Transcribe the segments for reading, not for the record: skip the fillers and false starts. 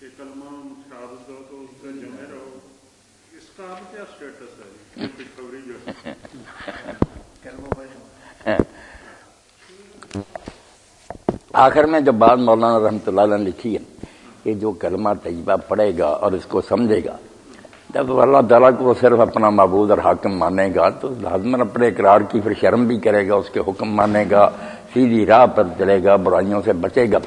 کہ کلمہ شہادت دو تو اس کا جمع رہو، اس کا اب کیا اسٹیٹس ہے؟ خوشخبری جو ہے آخر میں جو بات مولانا رحمۃ اللہ علیہ نے لکھی ہے کہ جو کلمہ طیبہ پڑھے گا اور اس کو سمجھے گا، جب اللہ تعالیٰ کو وہ صرف اپنا معبود اور حاکم مانے گا تو لازماً اپنے اقرار کی پھر شرم بھی کرے گا، اس کے حکم مانے گا، سیدھی راہ پر چلے گا، برائیوں سے بچے گا۔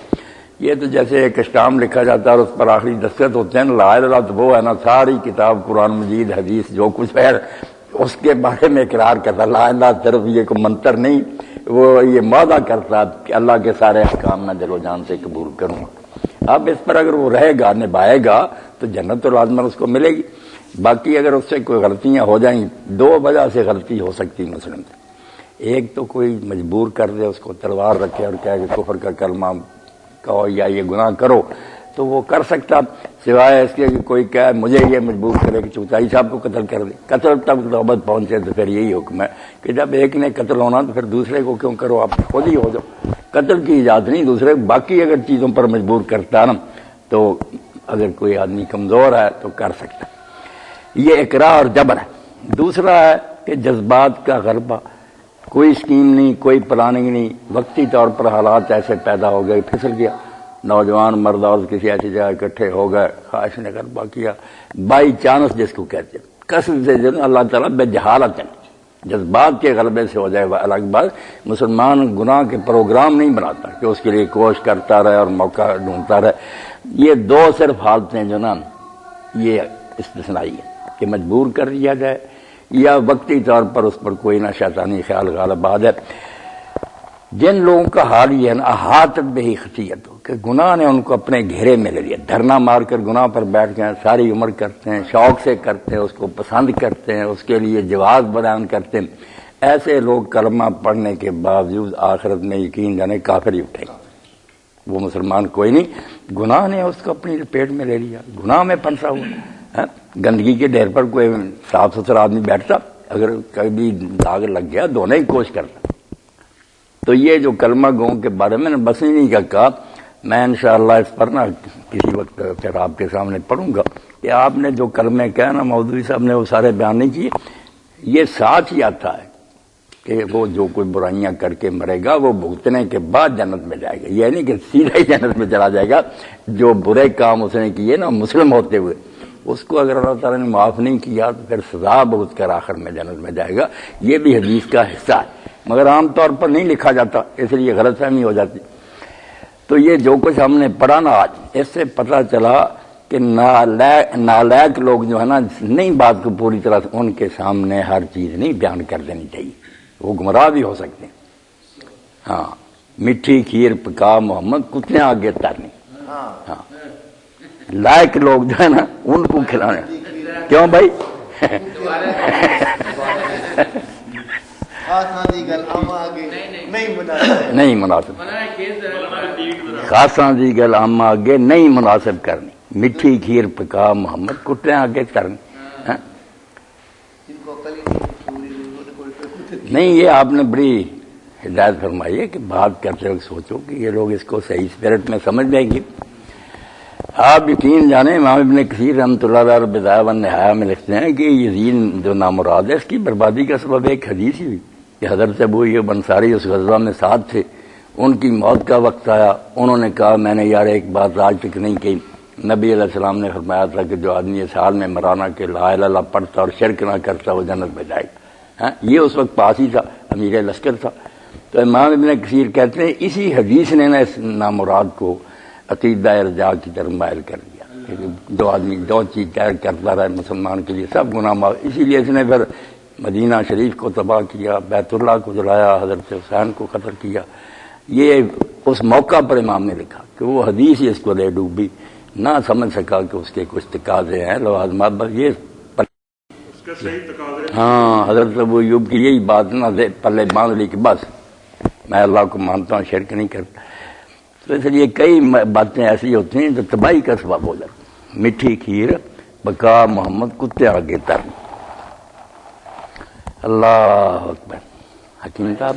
یہ تو جیسے ایک اسٹامپ لکھا جاتا ہے اور اس پر آخری دستخط ہوتے ہیں، لا الہ الا اللہ، وہ ہے نا ساری کتاب قرآن مجید حدیث جو کچھ ہے اس کے بارے میں اقرار کرتا۔ لا الہ صرف یہ کوئی منتر نہیں، وہ یہ وعدہ کرتا کہ اللہ کے سارے احکام میں دل و جان سے قبول کروں گا۔ اب اس پر اگر وہ رہے گا، نبھائے گا تو جنت تو لازماً اس کو ملے گی۔ باقی اگر اس سے کوئی غلطیاں ہو جائیں، دو وجہ سے غلطی ہو سکتی مسلم سے، ایک تو کوئی مجبور کر دے، اس کو تلوار رکھے اور کہے کہ کفر کا کلمہ کہو یا یہ گناہ کرو، تو وہ کر سکتا، سوائے اس کے کہ کوئی کہے مجھے یہ مجبور کرے کہ چوتھائی صاحب کو قتل کر دے۔ قتل تک نوبت پہنچے تو پھر یہی حکم ہے کہ جب ایک نے قتل ہونا تو پھر دوسرے کو کیوں کرو، آپ خود ہی ہو جاؤ۔ قتل کی اجازت نہیں دوسرے، باقی اگر چیزوں پر مجبور کرتا ہے نا تو اگر کوئی آدمی کمزور ہے تو کر سکتا۔ یہ اقرار اور جبر ہے۔ دوسرا ہے کہ جذبات کا غلبہ، کوئی اسکیم نہیں، کوئی پلاننگ نہیں، وقتی طور پر حالات ایسے پیدا ہو گئے، پھسل گیا، نوجوان مرد اور کسی ایسی جگہ اکٹھے ہو گئے، خواہش نے غلبہ کیا، بائی چانس جس کو کہتے ہیں، قصد سے جو اللہ تعالیٰ بے جہالت ہے، جذبات کے غلبے سے ہو جائے وہ الگ بات۔ مسلمان گناہ کے پروگرام نہیں بناتا کہ اس کے لیے کوشش کرتا رہے اور موقع ڈھونڈتا رہے۔ یہ دو صرف حالتیں جو نا یہ استثنائی ہے کہ مجبور کر دیا جائے یا وقتی طور پر اس پر کوئی نہ شیطانی خیال غالب آ جائے۔ جن لوگوں کا حال یہ ہے نا احاطت بہ خطیئت کہ گناہ نے ان کو اپنے گھیرے میں لے لیا، دھرنا مار کر گناہ پر بیٹھ گئے، ساری عمر کرتے ہیں، شوق سے کرتے ہیں، اس کو پسند کرتے ہیں، اس کے لیے جواز بیان کرتے ہیں، ایسے لوگ کلمہ پڑھنے کے باوجود آخرت میں یقین جانے کافر ہی اٹھیں گے۔ وہ مسلمان کوئی نہیں، گناہ نے اس کو اپنی پیٹ میں لے لیا، گناہ میں پھنسا ہوا۔ گندگی کے ڈھیر پر کوئی صاف ستھرا آدمی بیٹھتا، اگر کبھی داغ لگ گیا دھونے کی کوشش کرتا۔ تو یہ جو کلمہ گوں کے بارے میں بس نہیں کہا، میں انشاءاللہ اس پر نا کسی وقت پھر آپ کے سامنے پڑھوں گا کہ آپ نے جو کلمے کہا نا، مودودی صاحب نے وہ سارے بیان نہیں کیے، یہ ساتھ ہی آتا ہے کہ وہ جو کوئی برائیاں کر کے مرے گا وہ بھگتنے کے بعد جنت میں جائے گا۔ یہ نہیں کہ سیدھا ہی جنت میں چلا جائے گا، جو برے کام اس نے کیے نا مسلم ہوتے ہوئے، اس کو اگر اللہ تعالیٰ نے معاف نہیں کیا تو پھر سزا بھگت کر آخر میں جنت میں جائے گا۔ یہ بھی حدیث کا حصہ ہے مگر عام طور پر نہیں لکھا جاتا، اس لیے غلط فہمی ہو جاتی۔ تو یہ جو کچھ ہم نے پڑھا نا آج، اس سے پتہ چلا کہ نالائق لوگ جو ہے نا نہیں بات کو پوری طرح سے ان کے سامنے ہر چیز نہیں بیان کر دینی چاہیے، وہ گمراہ بھی ہو سکتے ہیں۔ ہاں، میٹھی کھیر پکا محمد کتنے آگے ترنی۔ ہاں، لائق لوگ جو ہے نا ان کو کھلانے، کیوں بھائی؟ نہیں مناسب، خاصاں دی گل عام آگے نہیں مناسب کرنی، میٹھی کھیر پکا محمد کٹے آگے کرنی۔ نہیں، یہ آپ نے بڑی ہدایت فرمائی ہے کہ بات کرتے وقت سوچو کہ یہ لوگ اس کو صحیح اسپرٹ میں سمجھ لیں گے۔ آپ یقین جانیں امام ابن کثیر رحمۃ اللہ علیہ بدایہ والنہایہ میں لکھتے ہیں کہ یزید جو نامراد ہے اس کی بربادی کا سبب ایک حدیث ہی ہوئی کہ حضرت ابو ایوب انصاری اس غزوہ میں ساتھ تھے، ان کی موت کا وقت آیا، انہوں نے کہا میں نے یار ایک بات آج تک نہیں کہی، نبی علیہ السلام نے فرمایا تھا کہ جو آدمی اس حال میں مرانا کہ لا الہ الا اللہ پڑھتا اور شرک نہ کرتا وہ جنت میں جائے گا۔ یہ اس وقت پاس ہی تھا، امیر لشکر تھا۔ تو امام ابن کثیر کہتے ہیں اسی حدیث نے نا اس نامراد کو عقیدہ ارجاء کی طرف مائل کر دیا کہ جو آدمی جو چیز تیار کرتا رہے مسلمان کے لیے سب گناہ معاف۔ اسی لیے اس نے پھر مدینہ شریف کو تباہ کیا، بیت اللہ کو جلایا، حضرت حسین کو قتل کیا۔ یہ اس موقع پر امام نے لکھا کہ وہ حدیث ہی اس کو لے ڈوبی، نہ سمجھ سکا کہ اس کے کچھ تقاضے ہیں لوازمات، بس یہ ہاں حضرت ابو ایوب کی یہی بات نہ پلے باندھ لی کہ بس میں اللہ کو مانتا ہوں، شرک نہیں کرتا۔ تو اس لیے کئی باتیں ایسی ہوتی ہیں جو تباہی کا سبب ہو جاتی۔ میٹھی کھیر بکا محمد کتے آگے تر۔ اللہ اکبر۔ حکیم صاحب